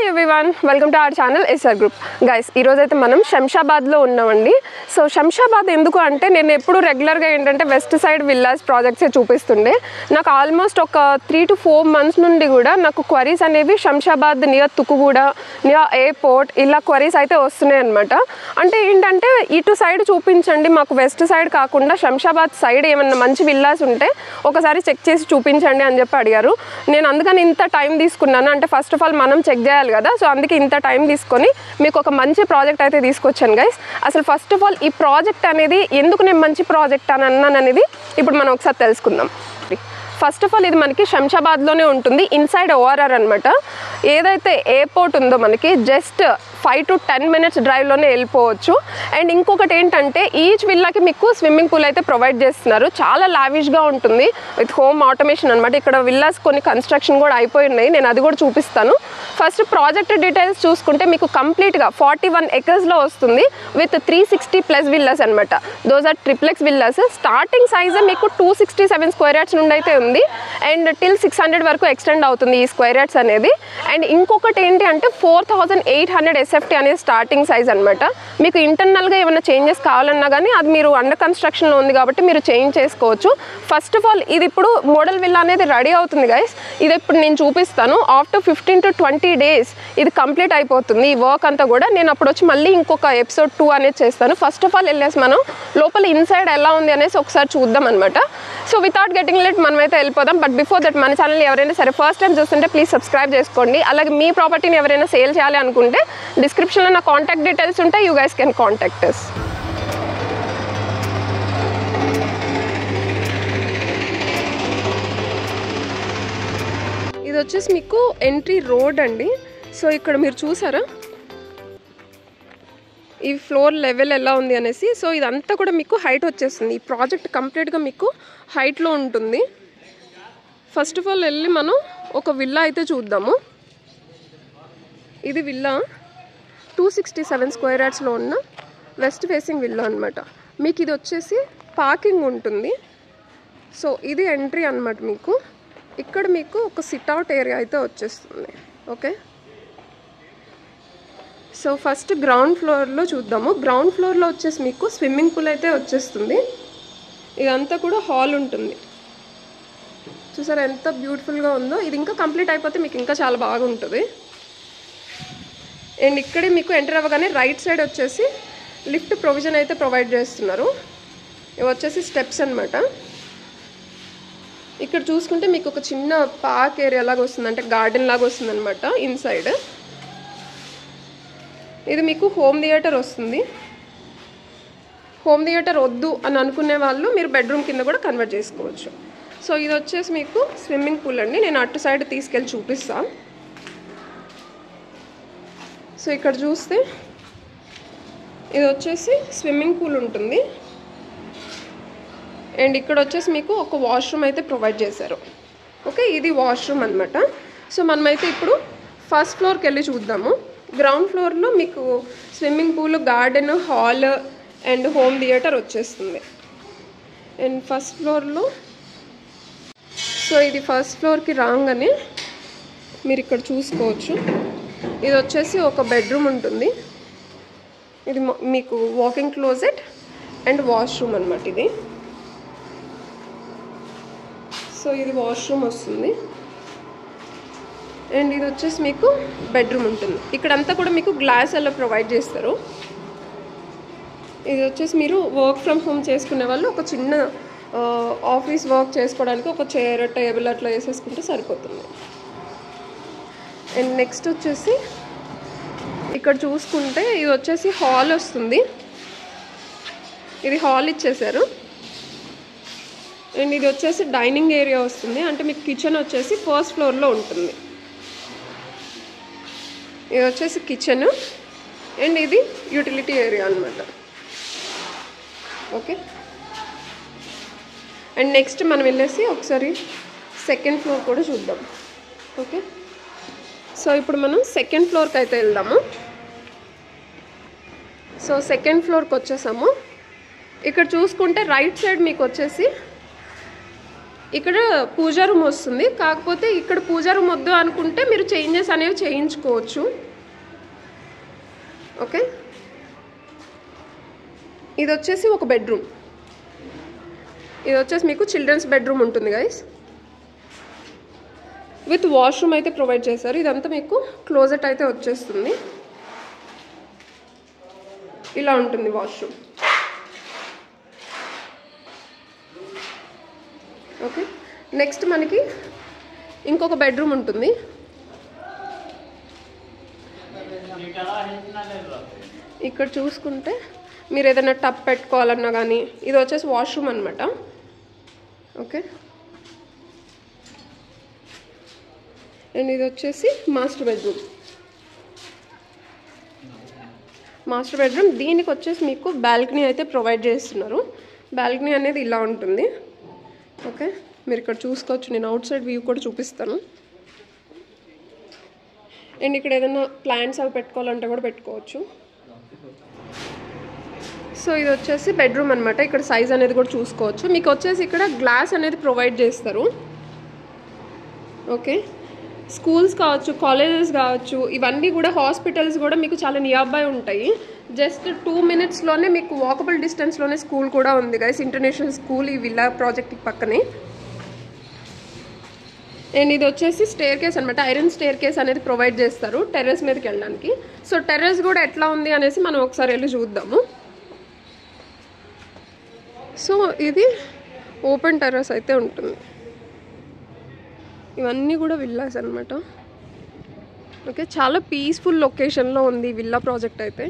Hi everyone, welcome to our channel SR group. Guys, ఈరోజైతే మనం శంషాబాద్లో ఉన్నామండి. సో శంషాబాద్ ఎందుకు అంటే నేను ఎప్పుడు రెగ్యులర్గా ఏంటంటే వెస్ట్ సైడ్ విల్లాస్ ప్రాజెక్ట్సే చూపిస్తుండే. నాకు ఆల్మోస్ట్ ఒక 3 to 4 months నుండి కూడా నాకు క్వరీస్ అనేవి Shamshabad near Tukkuguda, near airport ఇలా క్వరీస్ అయితే వస్తున్నాయి అనమాట. అంటే ఏంటంటే ఇటు సైడ్ చూపించండి, మాకు వెస్ట్ సైడ్ కాకుండా శంషాబాద్ సైడ్ ఏమన్నా మంచి విల్లాస్ ఉంటే ఒకసారి చెక్ చేసి చూపించండి అని చెప్పి అడిగారు. నేను అందుకని ఇంత టైం తీసుకున్నాను. అంటే ఫస్ట్ ఆఫ్ ఆల్ మనం చెక్ చేయాలి కదా, సో అందుకే ఇంత టైం తీసుకొని మీకు ఒక మంచి ప్రాజెక్ట్ అయితే తీసుకొచ్చాను గైస్. అసలు ఫస్ట్ ఆఫ్ ఆల్ ఈ ప్రాజెక్ట్ అనేది ఎందుకు నేను మంచి ప్రాజెక్ట్ అని అన్నాను అనేది ఇప్పుడు మనం ఒకసారి తెలుసుకుందాం. ఫస్ట్ ఆఫ్ ఆల్ ఇది మనకి శంషాబాద్లోనే ఉంటుంది, ఇన్సైడ్ ఓఆర్ఆర్ అనమాట. ఏదైతే ఎయిర్పోర్ట్ ఉందో మనకి జస్ట్ 5 to 10 minutes డ్రైవ్లోనే వెళ్ళిపోవచ్చు. అండ్ ఇంకొకటి ఏంటంటే ఈచ్ విల్లాకి మీకు స్విమ్మింగ్ పూల్ అయితే ప్రొవైడ్ చేస్తున్నారు. చాలా లావిష్గా ఉంటుంది విత్ హోమ్ ఆటోమేషన్ అనమాట. ఇక్కడ విల్లాస్ కొన్ని కన్స్ట్రక్షన్ కూడా అయిపోయి ఉన్నాయి, నేను అది కూడా చూపిస్తాను. ఫస్ట్ ప్రాజెక్ట్ డీటెయిల్స్ చూసుకుంటే మీకు కంప్లీట్గా 41 acresలో వస్తుంది విత్ 360+ విల్లాస్ అనమాట. Those are triplex villas. Starting size మీకు 267 square yards నుండి అయితే ఉంది అండ్ టిల్ 600 వరకు ఎక్స్టెండ్ అవుతుంది ఈ స్క్వేర్ యార్డ్స్ అనేది. అండ్ ఇంకొకటి ఏంటి అంటే 4800 SFT అనేది స్టార్టింగ్ సైజ్ అనమాట. మీకు ఇంటర్నల్గా ఏమైనా చేంజెస్ కావాలన్నా కానీ అది మీరు అండర్ కన్స్ట్రక్షన్లో ఉంది కాబట్టి మీరు చేంజ్ చేసుకోవచ్చు. ఫస్ట్ ఆఫ్ ఆల్ ఇది ఇప్పుడు మోడల్ విల్లా అనేది రెడీ అవుతుంది గైస్. ఇది ఇప్పుడు నేను చూపిస్తాను. ఆఫ్టర్ 15 to 20 days ఇది కంప్లీట్ అయిపోతుంది ఈ వర్క్ అంతా కూడా. నేను అప్పుడు వచ్చి మళ్ళీ ఇంకొక ఎపిసోడ్ 2 అనేది చేస్తాను. ఫస్ట్ ఆఫ్ ఆల్ వెళ్ళేసి మనం లోపల ఇన్సైడ్ ఎలా ఉంది అనేసి ఒకసారి చూద్దాం అనమాట. సో వితౌట్ గెటింగ్ లేట్ మనమైతే వెళ్ళిపోదాం. బట్ బిఫోర్ దట్ మన ఛానల్ ఎవరైనా సరే ఫస్ట్ టైం చూస్తుంటే ప్లీజ్ సబ్స్క్రైబ్ చేసుకోండి. అలాగే మీ ప్రాపర్టీని ఎవరైనా సేల్ చేయాలి అనుకుంటే డిస్క్రిప్షన్లో నా కాంటాక్ట్ డీటెయిల్స్ ఉంటాయి, you guys can contact us. ఇది వచ్చేసి మీకు ఎంట్రీ రోడ్ అండి. సో ఇక్కడ మీరు చూసారా ఈ ఫ్లోర్ లెవెల్ ఎలా ఉంది అనేసి. సో ఇదంతా కూడా మీకు హైట్ వచ్చేస్తుంది. ఈ ప్రాజెక్ట్ కంప్లీట్గా మీకు హైట్లో ఉంటుంది. ఫస్ట్ ఆఫ్ ఆల్ వెళ్ళి మనం ఒక విల్లా అయితే చూద్దాము. ఇది విల్లా 267 square yardsలో ఉన్న వెస్ట్ ఫేసింగ్ విల్లా అనమాట. మీకు ఇది వచ్చేసి పార్కింగ్ ఉంటుంది. సో ఇది ఎంట్రీ అనమాట. మీకు ఇక్కడ మీకు ఒక సిట్అవుట్ ఏరియా అయితే వచ్చేస్తుంది. ఓకే, సో ఫస్ట్ గ్రౌండ్ ఫ్లోర్లో చూద్దాము. గ్రౌండ్ ఫ్లోర్లో వచ్చేసి మీకు స్విమ్మింగ్ పూల్ అయితే వచ్చేస్తుంది. ఇదంతా కూడా హాల్ ఉంటుంది. చూసారా ఎంత బ్యూటిఫుల్గా ఉందో. ఇది ఇంకా కంప్లీట్ అయిపోతే మీకు ఇంకా చాలా బాగుంటుంది. అండ్ ఇక్కడే మీకు ఎంటర్ అవ్వగానే రైట్ సైడ్ వచ్చేసి లిఫ్ట్ ప్రొవిజన్ అయితే ప్రొవైడ్ చేస్తున్నారు. ఇవి వచ్చేసి స్టెప్స్ అనమాట. ఇక్కడ చూసుకుంటే మీకు ఒక చిన్న పార్క్ ఏరియా లాగా వస్తుంది, అంటే గార్డెన్ లాగా వస్తుంది అనమాట ఇన్సైడ్. ఇది మీకు హోమ్ థియేటర్ వస్తుంది. హోమ్ థియేటర్ వద్దు అని అనుకునే వాళ్ళు మీరు బెడ్రూమ్ కింద కూడా కన్వర్ట్ చేసుకోవచ్చు. సో ఇది వచ్చేసి మీకు స్విమ్మింగ్ పూల్ అండి. నేను అటు సైడ్ తీసుకెళ్ళి చూపిస్తాను. సో ఇక్కడ చూస్తే ఇది వచ్చేసి స్విమ్మింగ్ పూల్ ఉంటుంది. అండ్ ఇక్కడ వచ్చేసి మీకు ఒక వాష్రూమ్ అయితే ప్రొవైడ్ చేశారు. ఓకే, ఇది వాష్రూమ్ అనమాట. సో మనమైతే ఇప్పుడు ఫస్ట్ ఫ్లోర్కి వెళ్ళి చూద్దాము. గ్రౌండ్ ఫ్లోర్లో మీకు swimming pool, garden, hall and home theatre వచ్చేస్తుంది. అండ్ ఫస్ట్ ఫ్లోర్లో సో ఇది ఫస్ట్ ఫ్లోర్కి రాగానే మీరు ఇక్కడ చూసుకోవచ్చు. ఇది వచ్చేసి ఒక బెడ్రూమ్ ఉంటుంది. ఇది మీకు వాకింగ్ క్లోజెట్ అండ్ వాష్రూమ్ అనమాట ఇది. సో ఇది వాష్రూమ్ వస్తుంది. అండ్ ఇది వచ్చేసి మీకు బెడ్రూమ్ ఉంటుంది. ఇక్కడంతా కూడా మీకు గ్లాస్ అలా ప్రొవైడ్ చేస్తారు. ఇది వచ్చేసి మీరు వర్క్ ఫ్రమ్ హోమ్ చేసుకునే వాళ్ళు ఒక చిన్న ఆఫీస్ వర్క్ చేసుకోవడానికి ఒక చైర్, టేబుల్ అట్లా వేసేసుకుంటే సరిపోతుంది. అండ్ నెక్స్ట్ వచ్చేసి ఇక్కడ చూసుకుంటే ఇది వచ్చేసి హాల్ వస్తుంది. ఇది హాల్ ఇచ్చేసారు. అండ్ ఇది వచ్చేసి డైనింగ్ ఏరియా వస్తుంది. అంటే మీకు కిచెన్ వచ్చేసి ఫస్ట్ ఫ్లోర్లో ఉంటుంది. ఇది వచ్చేసి కిచెన్ అండ్ ఇది యూటిలిటీ ఏరియా అనమాట. ఓకే, అండ్ నెక్స్ట్ మనం వెళ్ళేసి ఒకసారి సెకండ్ ఫ్లోర్ కూడా చూద్దాం. ఓకే, సో ఇప్పుడు మనం సెకండ్ ఫ్లోర్కి అయితే వెళ్దాము. సో సెకండ్ ఫ్లోర్కి వచ్చేసాము. ఇక్కడ చూసుకుంటే రైట్ సైడ్ మీకు వచ్చేసి ఇక్కడ పూజా రూమ్ వస్తుంది. కాకపోతే ఇక్కడ పూజా రూమ్ వద్దు అనుకుంటే మీరు చేంజెస్ అనేవి చేయించుకోవచ్చు. ఓకే, ఇది వచ్చేసి ఒక బెడ్రూమ్. ఇది వచ్చేసి మీకు చిల్డ్రన్స్ బెడ్రూమ్ ఉంటుంది గైస్. విత్ వాష్రూమ్ అయితే ప్రొవైడ్ చేశారు. ఇదంతా మీకు క్లోజెట్ అయితే వచ్చేస్తుంది. ఇలా ఉంటుంది వాష్రూమ్. ఓకే, నెక్స్ట్ మనకి ఇంకొక బెడ్రూమ్ ఉంటుంది. ఇక్కడ చూసుకుంటే మీరు ఏదైనా టబ్ పెట్టుకోవాలన్నా కానీ ఇది వచ్చేసి వాష్రూమ్ అనమాట. ఓకే, అండ్ ఇది వచ్చేసి మాస్టర్ బెడ్రూమ్. మాస్టర్ బెడ్రూమ్ దీనికి వచ్చేసి మీకు బాల్కనీ అయితే ప్రొవైడ్ చేస్తున్నారు. బాల్కనీ అనేది ఇలా ఉంటుంది. ఓకే, మీరు ఇక్కడ చూసుకోవచ్చు. నేను అవుట్ సైడ్ వ్యూ కూడా చూపిస్తాను. అండ్ ఇక్కడ ఏదైనా ప్లాంట్స్ అవి పెట్టుకోవాలంటే కూడా పెట్టుకోవచ్చు. సో ఇది వచ్చేసి బెడ్రూమ్ అనమాట. ఇక్కడ సైజ్ అనేది కూడా చూసుకోవచ్చు. మీకు వచ్చేసి ఇక్కడ గ్లాస్ అనేది ప్రొవైడ్ చేస్తారు. ఓకే, స్కూల్స్ కావచ్చు, కాలేజెస్ కావచ్చు, ఇవన్నీ కూడా హాస్పిటల్స్ కూడా మీకు చాలా నియర్ బై ఉంటాయి. జస్ట్ 2 minutesలోనే మీకు వాకబుల్ డిస్టెన్స్లోనే స్కూల్ కూడా ఉంది గైస్. ఇంటర్నేషనల్ స్కూల్ ఈ విల్లా ప్రాజెక్ట్ పక్కనే. అండ్ ఇది వచ్చేసి స్టేర్ కేస్ అనమాట. ఐరన్ స్టేర్ కేస్ అనేది ప్రొవైడ్ చేస్తారు టెర్రస్ మీదకి వెళ్ళడానికి. సో టెర్రస్ కూడా ఎట్లా ఉంది అనేసి మనం ఒకసారి వెళ్ళి చూద్దాము. సో ఇది ఓపెన్ టెర్రస్ అయితే ఉంటుంది. ఇవన్నీ కూడా విల్లాస్ అనమాట. ఓకే, చాలా పీస్ఫుల్ లొకేషన్లో ఉంది విల్లా ప్రాజెక్ట్ అయితే.